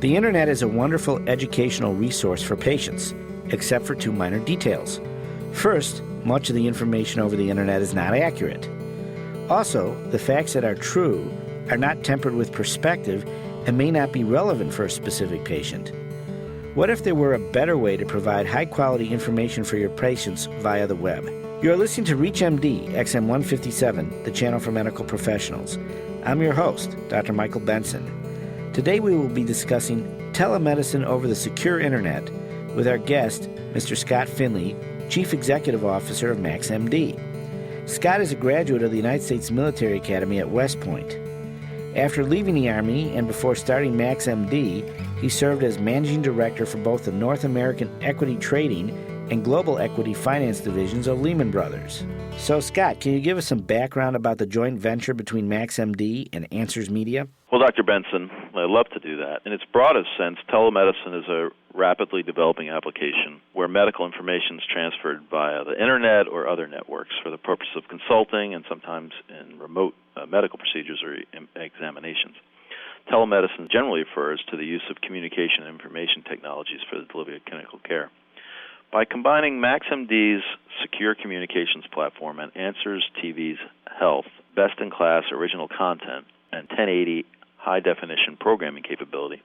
The internet is a wonderful educational resource for patients, except for two minor details. First, much of the information over the internet is not accurate. Also, the facts that are true are not tempered with perspective and may not be relevant for a specific patient. What if there were a better way to provide high-quality information for your patients via the web? You are listening to ReachMD XM 157, the channel for medical professionals. I'm your host, Dr. Michael Benson. Today we will be discussing telemedicine over the secure internet with our guest, Mr. Scott Finley, Chief Executive Officer of MaxMD. Scott is a graduate of the United States Military Academy at West Point. After leaving the Army and before starting MaxMD, he served as Managing Director for both the North American Equity Trading and Global Equity Finance divisions of Lehman Brothers. So, Scott, can you give us some background about the joint venture between MaxMD and Answers Media? Well, Dr. Benson, I'd love to do that. In its broadest sense, telemedicine is a rapidly developing application where medical information is transferred via the internet or other networks for the purpose of consulting and sometimes in remote medical procedures or examinations. Telemedicine generally refers to the use of communication and information technologies for the delivery of clinical care. By combining MaxMD's secure communications platform and Answers TV's health, best-in-class original content, and 1080 high-definition programming capability,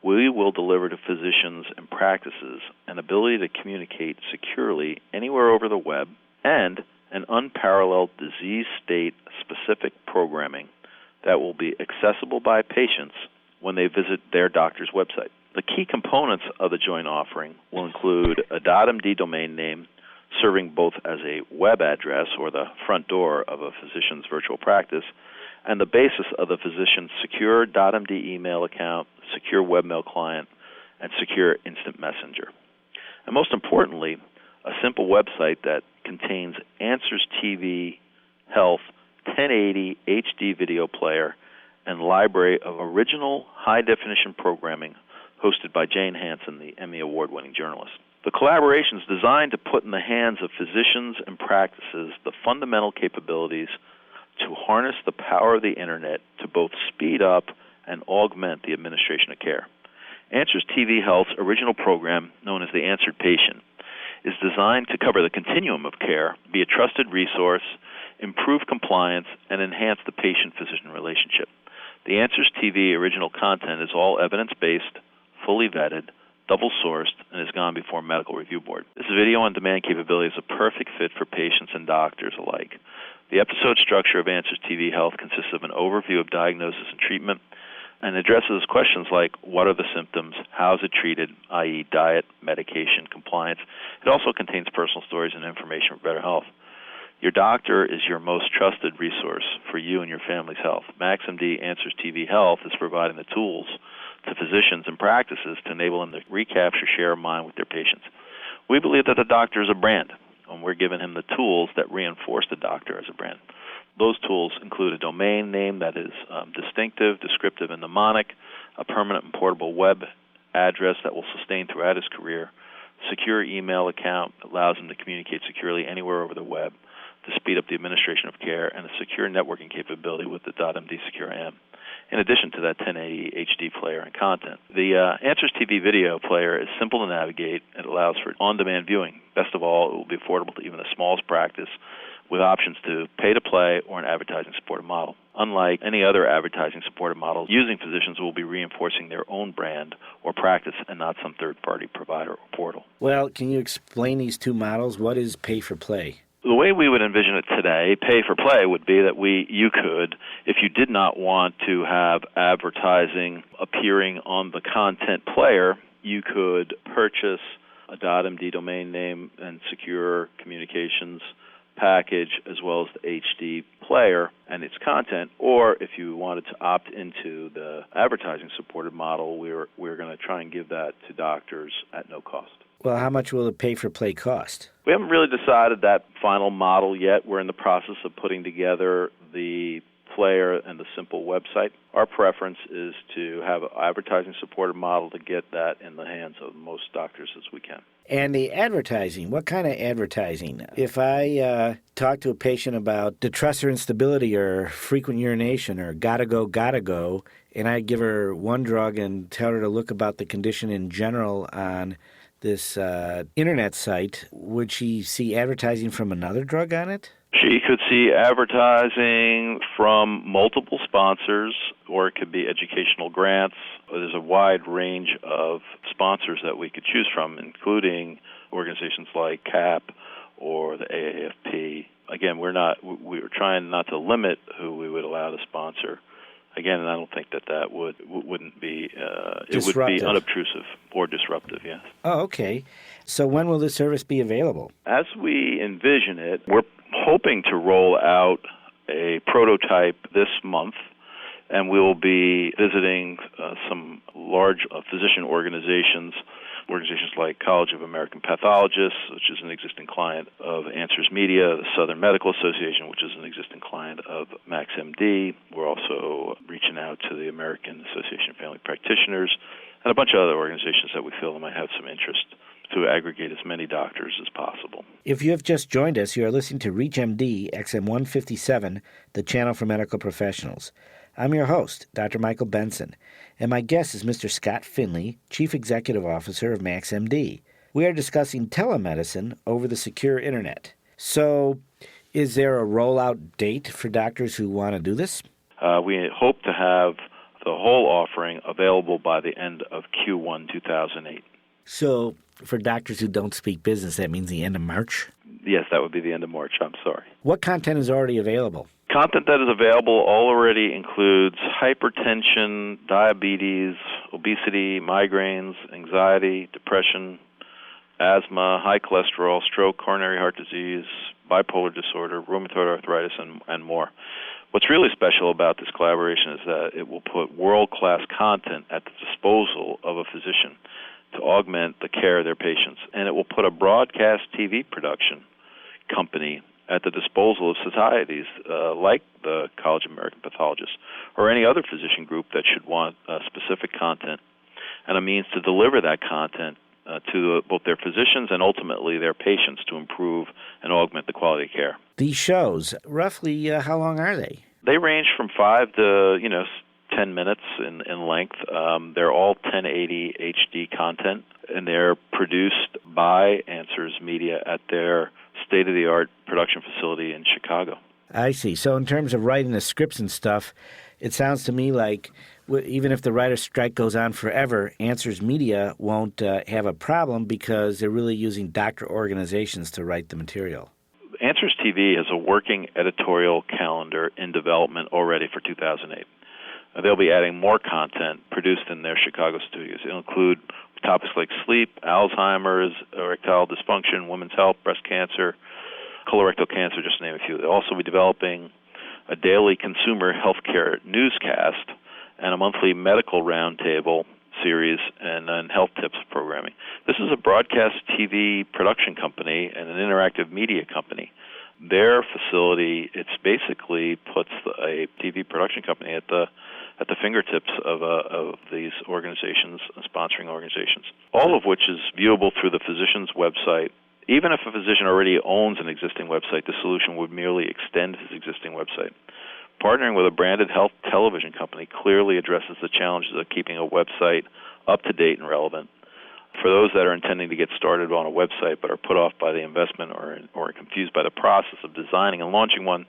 we will deliver to physicians and practices an ability to communicate securely anywhere over the web and an unparalleled disease state-specific programming that will be accessible by patients when they visit their doctor's website. The key components of the joint offering will include a .md domain name serving both as a web address or the front door of a physician's virtual practice and the basis of the physician's secure .md email account, secure webmail client, and secure instant messenger. And most importantly, a simple website that contains Answers TV Health 1080 HD video player and library of original high-definition programming hosted by Jane Hansen, the Emmy Award-winning journalist. The collaboration is designed to put in the hands of physicians and practices the fundamental capabilities to harness the power of the internet to both speed up and augment the administration of care. Answers TV Health's original program, known as the Answered Patient, is designed to cover the continuum of care, be a trusted resource, improve compliance, and enhance the patient-physician relationship. The Answers TV original content is all evidence-based, fully vetted, double-sourced, and has gone before a medical review board. This video-on-demand capability is a perfect fit for patients and doctors alike. The episode structure of Answers TV Health consists of an overview of diagnosis and treatment and addresses questions like what are the symptoms, how is it treated, i.e. diet, medication, compliance. It also contains personal stories and information for better health. Your doctor is your most trusted resource for you and your family's health. MaxMD Answers TV Health is providing the tools to physicians and practices to enable them to recapture share of mind with their patients. We believe that the doctor is a brand, and we're giving him the tools that reinforce the doctor as a brand. Those tools include a domain name that is distinctive, descriptive, and mnemonic, a permanent and portable web address that will sustain throughout his career, secure email account that allows him to communicate securely anywhere over the web, to speed up the administration of care, and a secure networking capability with the .md Secure AM. In addition to that 1080 HD player and content. The Answers TV video player is simple to navigate. It allows for on-demand viewing. Best of all, it will be affordable to even the smallest practice with options to pay-to-play or an advertising-supported model. Unlike any other advertising-supported model, using physicians will be reinforcing their own brand or practice and not some third-party provider or portal. Well, can you explain these two models? What is pay-for-play? The way we would envision it today, pay-for-play, would be that you could, if you did not want to have advertising appearing on the content player, you could purchase a .md domain name and secure communications package as well as the HD player and its content, or if you wanted to opt into the advertising-supported model, we're going to try and give that to doctors at no cost. Well, how much will the pay-for-play cost? We haven't really decided that final model yet. We're in the process of putting together the player and the simple website. Our preference is to have an advertising-supported model to get that in the hands of most doctors as we can. And the advertising, what kind of advertising? If I talk to a patient about detrusor instability or frequent urination or gotta go, and I give her one drug and tell her to look about the condition in general on this internet site, would she see advertising from another drug on it? She could see advertising from multiple sponsors, or it could be educational grants. There's a wide range of sponsors that we could choose from, including organizations like CAP or the AAFP. Again, we're trying not to limit who we would allow to sponsor. Again, and I don't think that wouldn't be it would be unobtrusive or disruptive. Yes. Oh, okay. So when will this service be available? As we envision it, we're hoping to roll out a prototype this month, and we'll be visiting some large physician organizations like College of American Pathologists, which is an existing client of Answers Media, the Southern Medical Association, which is an existing client of MaxMD. We're also reaching out to the American Association of Family Practitioners and a bunch of other organizations that we feel might have some interest to aggregate as many doctors as possible. If you have just joined us, you are listening to ReachMD XM 157, the channel for medical professionals. I'm your host, Dr. Michael Benson, and my guest is Mr. Scott Finley, Chief Executive Officer of MaxMD. We are discussing telemedicine over the secure internet. So, is there a rollout date for doctors who want to do this? We hope to have the whole offering available by the end of Q1 2008. So, for doctors who don't speak business, that means the end of March? Yes, that would be the end of March. I'm sorry. What content is already available? Content that is available already includes hypertension, diabetes, obesity, migraines, anxiety, depression, asthma, high cholesterol, stroke, coronary heart disease, bipolar disorder, rheumatoid arthritis, and more. What's really special about this collaboration is that it will put world-class content at the disposal of a physician to augment the care of their patients. And it will put a broadcast TV production company at the disposal of societies like the College of American Pathologists or any other physician group that should want specific content and a means to deliver that content to both their physicians and ultimately their patients to improve and augment the quality of care. These shows, roughly how long are they? They range from 5 to 10 minutes in length. They're all 1080 HD content, and they're produced by Answers Media at their state-of-the-art production facility in Chicago. I see. So in terms of writing the scripts and stuff, it sounds to me like even if the writer's strike goes on forever, Answers Media won't have a problem because they're really using doctor organizations to write the material. Answers TV has a working editorial calendar in development already for 2008. They'll be adding more content produced in their Chicago studios. It'll include topics like sleep, Alzheimer's, erectile dysfunction, women's health, breast cancer, colorectal cancer, just to name a few. They'll also be developing a daily consumer healthcare newscast and a monthly medical roundtable series and health tips programming. This is a broadcast TV production company and an interactive media company. Their facility, it's basically puts a TV production company at the fingertips of these organizations, sponsoring organizations, all of which is viewable through the physician's website. Even if a physician already owns an existing website, the solution would merely extend his existing website. Partnering with a branded health television company clearly addresses the challenges of keeping a website up to date and relevant. For those that are intending to get started on a website but are put off by the investment or confused by the process of designing and launching one,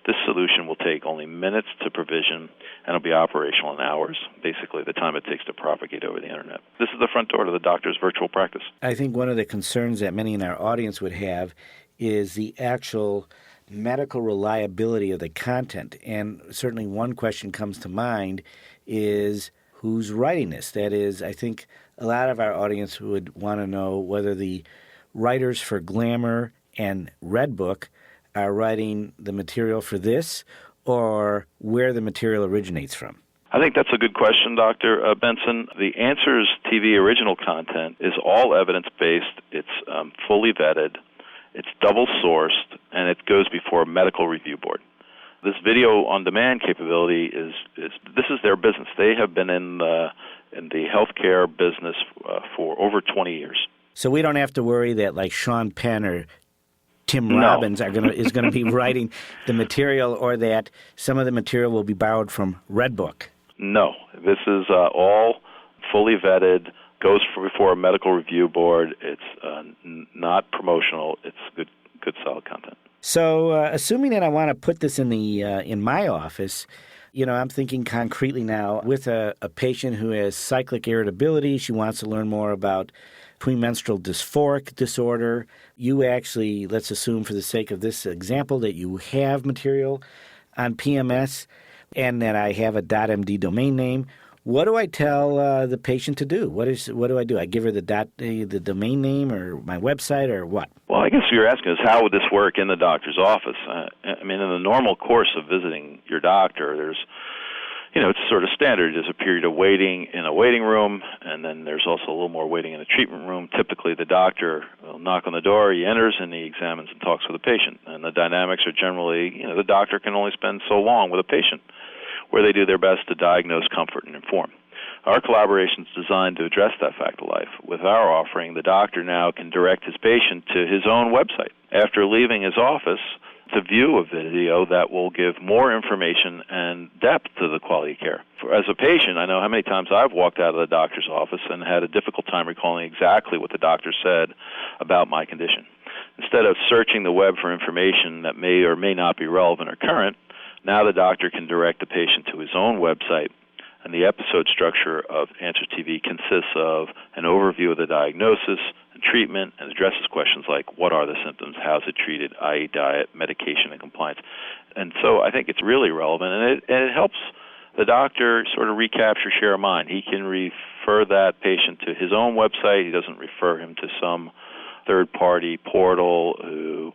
this solution will take only minutes to provision and will be operational in hours, basically the time it takes to propagate over the Internet. This is the front door to the doctor's virtual practice. I think one of the concerns that many in our audience would have is the actual medical reliability of the content. And certainly one question comes to mind is who's writing this? That is, I think a lot of our audience would want to know whether the writers for Glamour and Redbook are writing the material for this or where the material originates from. I think that's a good question, Dr. Benson. The Answers TV original content is all evidence-based. It's fully vetted. It's double-sourced, and it goes before a medical review board. This video-on-demand capability is this is their business. They have been in the healthcare business for over 20 years. So we don't have to worry that like Sean Penn or Tim Robbins is going to be writing the material, or that some of the material will be borrowed from Redbook. No. This is all fully vetted, goes before a medical review board. It's not promotional. It's good solid content. So assuming that I want to put this in my office, I'm thinking concretely now with a patient who has cyclic irritability. She wants to learn more about premenstrual dysphoric disorder. You actually, let's assume for the sake of this example, that you have material on PMS and that I have a .md domain name. What do I tell the patient to do? What do I do? I give her the domain name or my website or what? Well, I guess what you're asking is how would this work in the doctor's office? In the normal course of visiting your doctor, there's it's sort of standard. There's a period of waiting in a waiting room, and then there's also a little more waiting in a treatment room. Typically, the doctor will knock on the door, he enters, and he examines and talks with the patient. And the dynamics are generally, the doctor can only spend so long with a patient, where they do their best to diagnose, comfort, and inform. Our collaboration is designed to address that fact of life. With our offering, the doctor now can direct his patient to his own website. After leaving his office, to view a video that will give more information and depth to the quality of care. As a patient, I know how many times I've walked out of the doctor's office and had a difficult time recalling exactly what the doctor said about my condition. Instead of searching the web for information that may or may not be relevant or current, now the doctor can direct the patient to his own website, and the episode structure of Answers TV consists of an overview of the diagnosis and treatment and addresses questions like what are the symptoms, how is it treated, i.e. diet, medication, and compliance. And so I think it's really relevant, and it helps the doctor sort of recapture share of mind. He can refer that patient to his own website. He doesn't refer him to some third-party portal who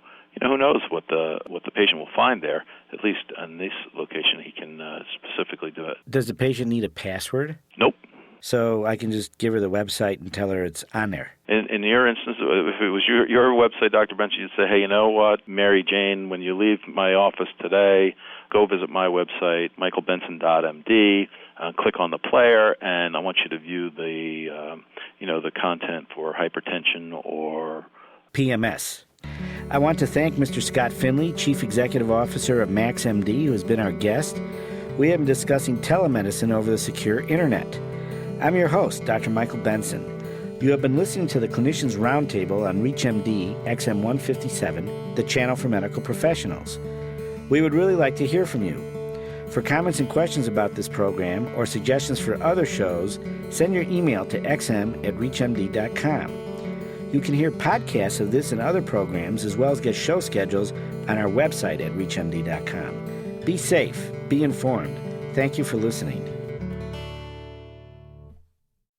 knows what the patient will find there. At least on this location, he can specifically do it. Does the patient need a password? Nope. So I can just give her the website and tell her it's on there. In your instance, if it was your website, Dr. Benson, you'd say, hey, you know what, Mary Jane, when you leave my office today, go visit my website, michaelbenson.md, click on the player, and I want you to view the content for hypertension or PMS. I want to thank Mr. Scott Finley, Chief Executive Officer of MaxMD, who has been our guest. We have been discussing telemedicine over the secure internet. I'm your host, Dr. Michael Benson. You have been listening to the Clinicians Roundtable on ReachMD XM 157, the channel for medical professionals. We would really like to hear from you. For comments and questions about this program or suggestions for other shows, send your email to xm@reachmd.com. You can hear podcasts of this and other programs as well as get show schedules on our website at reachmd.com. Be safe. Be informed. Thank you for listening.